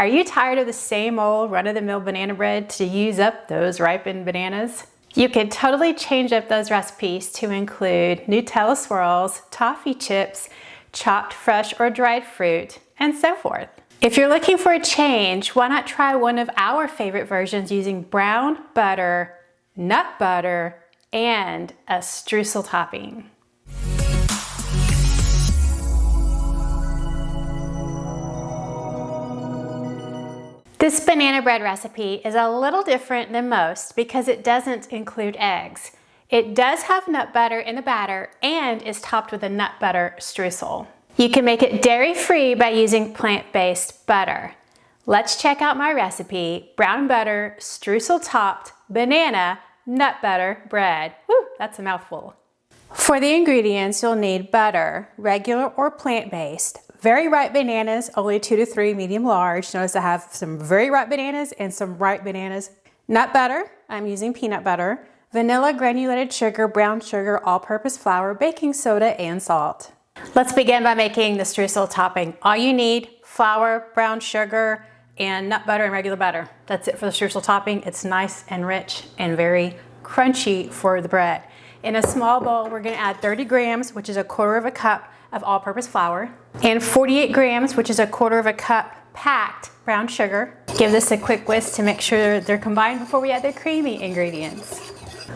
Are you tired of the same old run-of-the-mill banana bread to use up those ripened bananas? You can totally change up those recipes to include Nutella swirls, toffee chips, chopped fresh or dried fruit, and so forth. If you're looking for a change, why not try one of our favorite versions using brown butter, nut butter, and a streusel topping. This banana bread recipe is a little different than most because it doesn't include eggs. It does have nut butter in the batter and is topped with a nut butter streusel. You can make it dairy-free by using plant-based butter. Let's check out my recipe, brown butter, streusel-topped, banana, nut butter bread. Woo, that's a mouthful. For the ingredients, you'll need butter, regular or plant-based, very ripe bananas, only 2 to 3 medium large. Notice I have some very ripe bananas and some ripe bananas. Nut butter, I'm using peanut butter, vanilla, granulated sugar, brown sugar, all-purpose flour, baking soda, and salt. Let's begin by making the streusel topping. All you need, flour, brown sugar, and nut butter and regular butter. That's it for the streusel topping. It's nice and rich and very crunchy for the bread. In a small bowl, we're gonna add 30 grams, which is 1/4 cup of all-purpose flour, and 48 grams, which is 1/4 cup packed brown sugar. Give this a quick whisk to make sure they're combined before we add the creamy ingredients.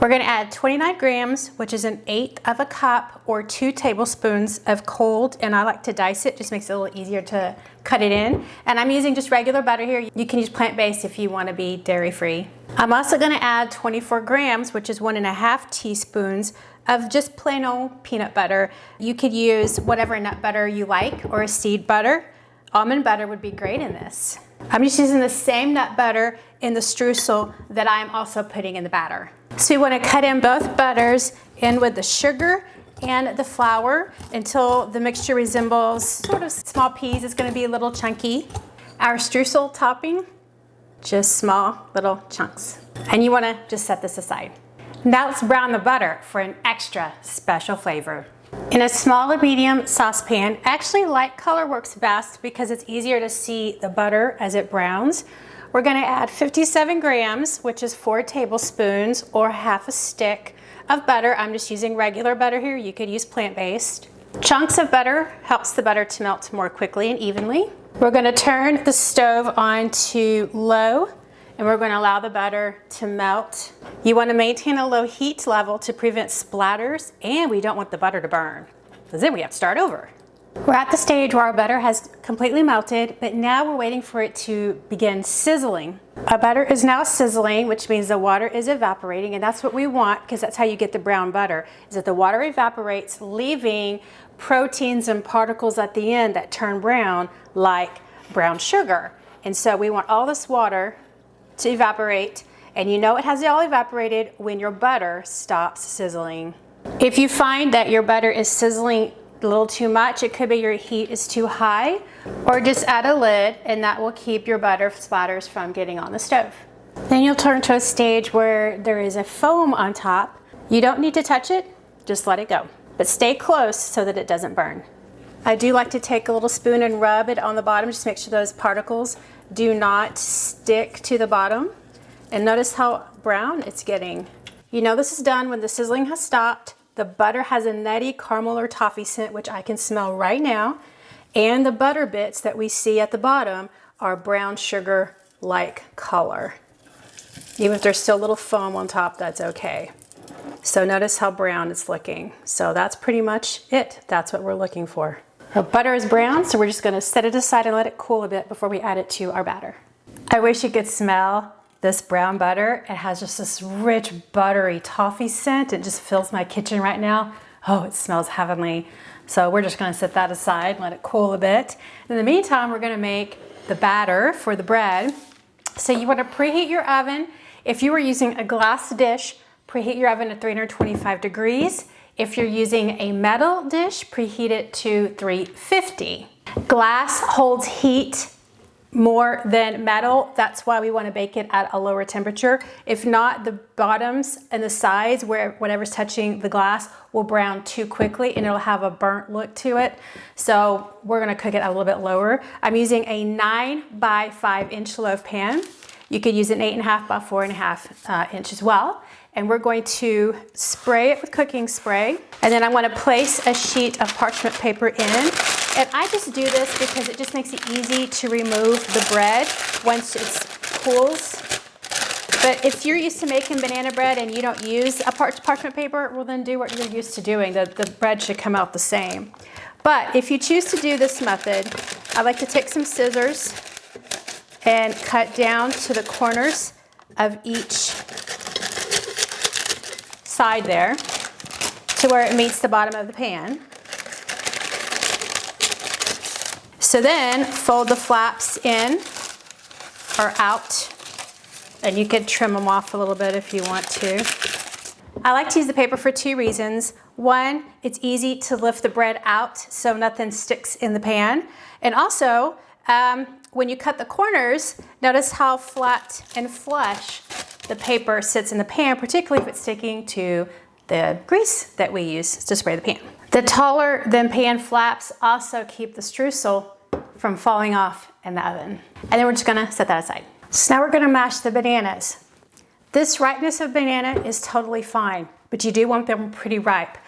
We're gonna add 29 grams, which is 1/8 cup or 2 tablespoons of cold, and I like to dice it, just makes it a little easier to cut it in. And I'm using just regular butter here. You can use plant-based if you wanna be dairy-free. I'm also gonna add 24 grams, which is 1½ teaspoons of just plain old peanut butter. You could use whatever nut butter you like or a seed butter. Almond butter would be great in this. I'm just using the same nut butter in the streusel that I'm also putting in the batter. So we want to cut in both butters in with the sugar and the flour until the mixture resembles sort of small peas. It's going to be a little chunky. Our streusel topping, just small little chunks. And you want to just set this aside. Now let's brown the butter for an extra special flavor. In a small or medium saucepan, actually light color works best because it's easier to see the butter as it browns. We're going to add 57 grams, which is 4 tablespoons or 1/2 stick of butter. I'm just using regular butter here. You could use plant-based. Chunks of butter helps the butter to melt more quickly and evenly. We're going to turn the stove on to low, and we're going to allow the butter to melt. You want to maintain a low heat level to prevent splatters, and we don't want the butter to burn, because then we have to start over. We're at the stage where our butter has completely melted, but now we're waiting for it to begin sizzling. Our butter is now sizzling, which means the water is evaporating, and that's what we want because that's how you get the brown butter, is that the water evaporates, leaving proteins and particles at the end that turn brown like brown sugar. And so we want all this water to evaporate, and you know it has all evaporated when your butter stops sizzling. If you find that your butter is sizzling a little too much, it could be your heat is too high, or just add a lid and that will keep your butter splatters from getting on the stove. Then you'll turn to a stage where there is a foam on top. You don't need to touch it, just let it go, but stay close so that it doesn't burn. I do like to take a little spoon and rub it on the bottom, just make sure those particles do not stick to the bottom. And notice how brown it's getting. You know this is done when the sizzling has stopped. The butter has a nutty caramel or toffee scent, which I can smell right now. And the butter bits that we see at the bottom are brown sugar-like color. Even if there's still a little foam on top, that's okay. So notice how brown it's looking. So that's pretty much it. That's what we're looking for. Our butter is brown, so we're just gonna set it aside and let it cool a bit before we add it to our batter. I wish you could smell this brown butter. It has just this rich, buttery toffee scent. It just fills my kitchen right now. Oh, it smells heavenly. So we're just gonna set that aside and let it cool a bit. In the meantime, we're gonna make the batter for the bread. So you wanna preheat your oven. If you were using a glass dish, preheat your oven at 325 degrees. If you're using a metal dish, preheat it to 350. Glass holds heat more than metal. That's why we want to bake it at a lower temperature. If not, the bottoms and the sides where whatever's touching the glass will brown too quickly and it'll have a burnt look to it. So we're going to cook it a little bit lower. I'm using a 9 by 5 inch loaf pan. You could use an 8.5 by 4.5 inch as well. And we're going to spray it with cooking spray. And then I'm going to place a sheet of parchment paper in. And I just do this because it just makes it easy to remove the bread once it cools. But if you're used to making banana bread and you don't use a parchment paper, well then do what you're used to doing. The bread should come out the same. But if you choose to do this method, I like to take some scissors and cut down to the corners of each side there to where it meets the bottom of the pan. So then fold the flaps in or out, and you could trim them off a little bit if you want to. I like to use the paper for 2 reasons. One, it's easy to lift the bread out so nothing sticks in the pan. And also, when you cut the corners, notice how flat and flush the paper sits in the pan, particularly if it's sticking to the grease that we use to spray the pan. The taller than pan flaps also keep the streusel from falling off in the oven. And then we're just gonna set that aside. So now we're gonna mash the bananas. This ripeness of banana is totally fine, but you do want them pretty ripe.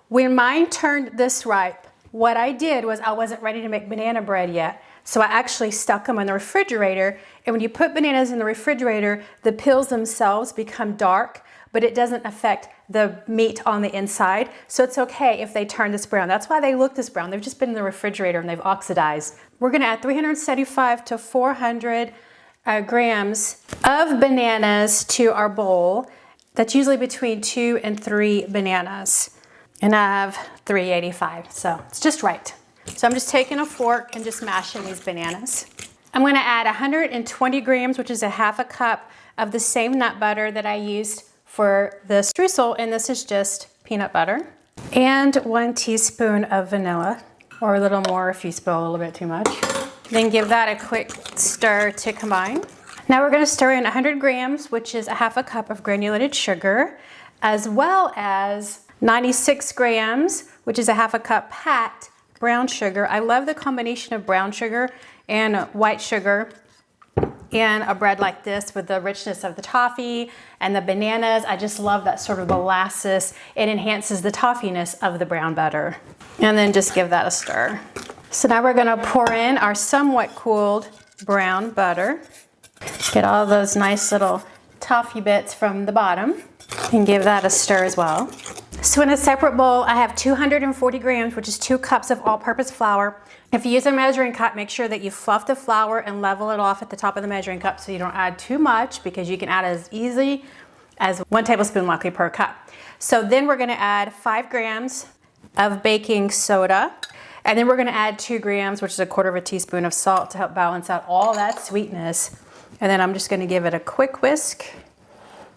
When mine turned this ripe, what I did was I wasn't ready to make banana bread yet. So I actually stuck them in the refrigerator. And when you put bananas in the refrigerator, the peels themselves become dark, but it doesn't affect the meat on the inside. So it's okay if they turn this brown. That's why they look this brown. They've just been in the refrigerator and they've oxidized. We're gonna add 375 to 400 grams of bananas to our bowl. That's usually between 2 and 3 bananas. And I have 385, so it's just right. So I'm just taking a fork and just mashing these bananas. I'm gonna add 120 grams, which is a 1/2 cup of the same nut butter that I used for the streusel, and this is just peanut butter. And 1 teaspoon of vanilla, or a little more if you spill a little bit too much. Then give that a quick stir to combine. Now we're gonna stir in 100 grams, which is a 1/2 cup of granulated sugar, as well as 96 grams, which is a 1/2 cup packed brown sugar. I love the combination of brown sugar and white sugar in a bread like this with the richness of the toffee and the bananas. I just love that sort of molasses. It enhances the toffiness of the brown butter. And then just give that a stir. So now we're gonna pour in our somewhat cooled brown butter. Get all those nice little toffee bits from the bottom and give that a stir as well. So in a separate bowl, I have 240 grams, which is 2 cups of all-purpose flour. If you use a measuring cup, make sure that you fluff the flour and level it off at the top of the measuring cup so you don't add too much, because you can add as easily as 1 tablespoon likely per cup. So then we're gonna add 5 grams of baking soda, and then we're gonna add 2 grams, which is a 1/4 teaspoon of salt to help balance out all that sweetness. And then I'm just gonna give it a quick whisk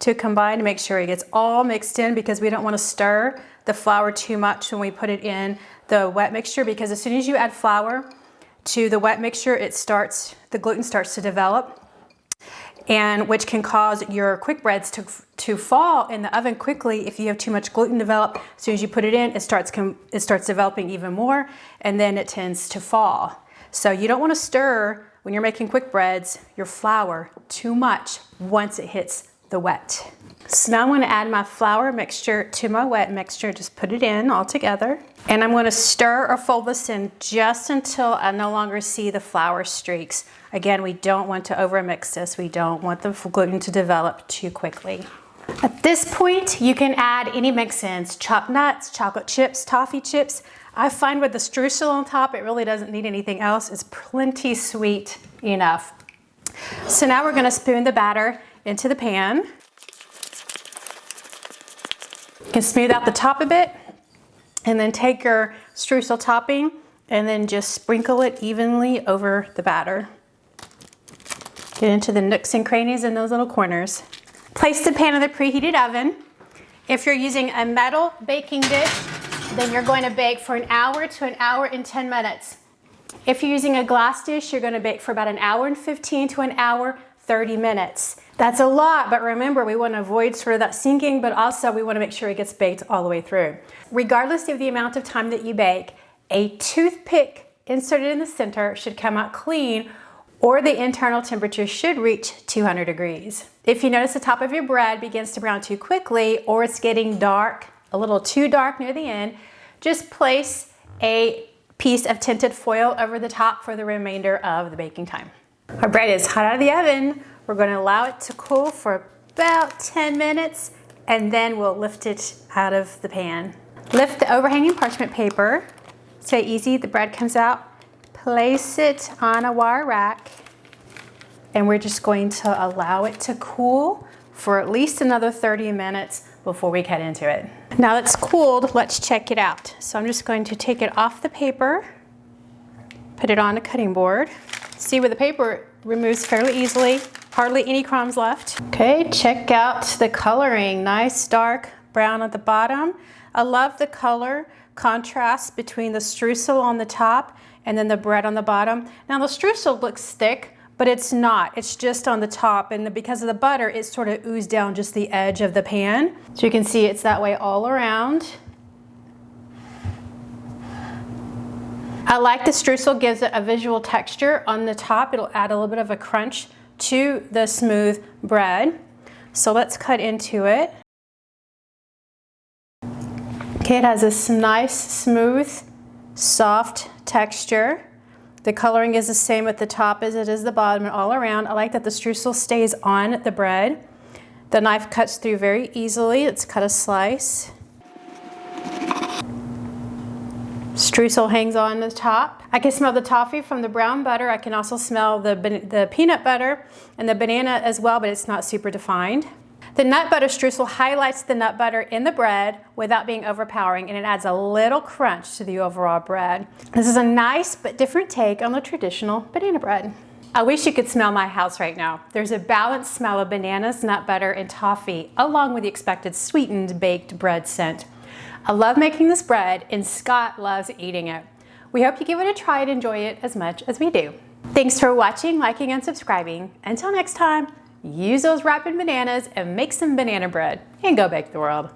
to combine to make sure it gets all mixed in, because we don't want to stir the flour too much when we put it in the wet mixture, because as soon as you add flour to the wet mixture, the gluten starts to develop, and which can cause your quick breads to fall in the oven quickly. If you have too much gluten develop, as soon as you put it in, it starts developing even more, and then it tends to fall. So you don't want to stir when you're making quick breads your flour too much once it hits the wet. So now I'm going to add my flour mixture to my wet mixture. Just put it in all together. And I'm going to stir or fold this in just until I no longer see the flour streaks. Again, we don't want to overmix this. We don't want the gluten to develop too quickly. At this point, you can add any mix-ins: chopped nuts, chocolate chips, toffee chips. I find with the streusel on top, it really doesn't need anything else. It's plenty sweet enough. So now we're going to spoon the batter into the pan. You can smooth out the top a bit, and then take your streusel topping and then just sprinkle it evenly over the batter. Get into the nooks and crannies in those little corners. Place the pan in the preheated oven. If you're using a metal baking dish, then you're going to bake for 1 hour to 1 hour and 10 minutes. If you're using a glass dish, you're going to bake for about 1:15 to 1:30 minutes. That's a lot, but remember, we want to avoid sort of that sinking, but also we want to make sure it gets baked all the way through. Regardless of the amount of time that you bake, a toothpick inserted in the center should come out clean, or the internal temperature should reach 200 degrees. If you notice the top of your bread begins to brown too quickly, or it's getting dark, a little too dark near the end, just place a piece of tinted foil over the top for the remainder of the baking time. Our bread is hot out of the oven. We're going to allow it to cool for about 10 minutes, and then we'll lift it out of the pan. Lift the overhanging parchment paper. It's very easy. The bread comes out. Place it on a wire rack, and we're just going to allow it to cool for at least another 30 minutes before we cut into it. Now it's cooled, let's check it out. So I'm just going to take it off the paper, put it on a cutting board. See where the paper removes fairly easily, hardly any crumbs left. Okay, check out the coloring, nice dark brown at the bottom. I love the color contrast between the streusel on the top and then the bread on the bottom. Now the streusel looks thick, but it's not. It's just on the top, and because of the butter, it sort of oozed down just the edge of the pan. So you can see it's that way all around. I like the streusel, gives it a visual texture on the top. It'll add a little bit of a crunch to the smooth bread. So let's cut into it. Okay, it has this nice, smooth, soft texture. The coloring is the same at the top as it is the bottom and all around. I like that the streusel stays on the bread. The knife cuts through very easily. Let's cut a slice. Streusel hangs on the top. I can smell the toffee from the brown butter. I can also smell the peanut butter and the banana as well, but it's not super defined. The nut butter streusel highlights the nut butter in the bread without being overpowering, and it adds a little crunch to the overall bread. This is a nice but different take on the traditional banana bread. I wish you could smell my house right now. There's a balanced smell of bananas, nut butter, and toffee, along with the expected sweetened baked bread scent. I love making this bread, and Scott loves eating it. We hope you give it a try and enjoy it as much as we do. Thanks for watching, liking, and subscribing. Until next time, use those ripened bananas and make some banana bread and go bake the world.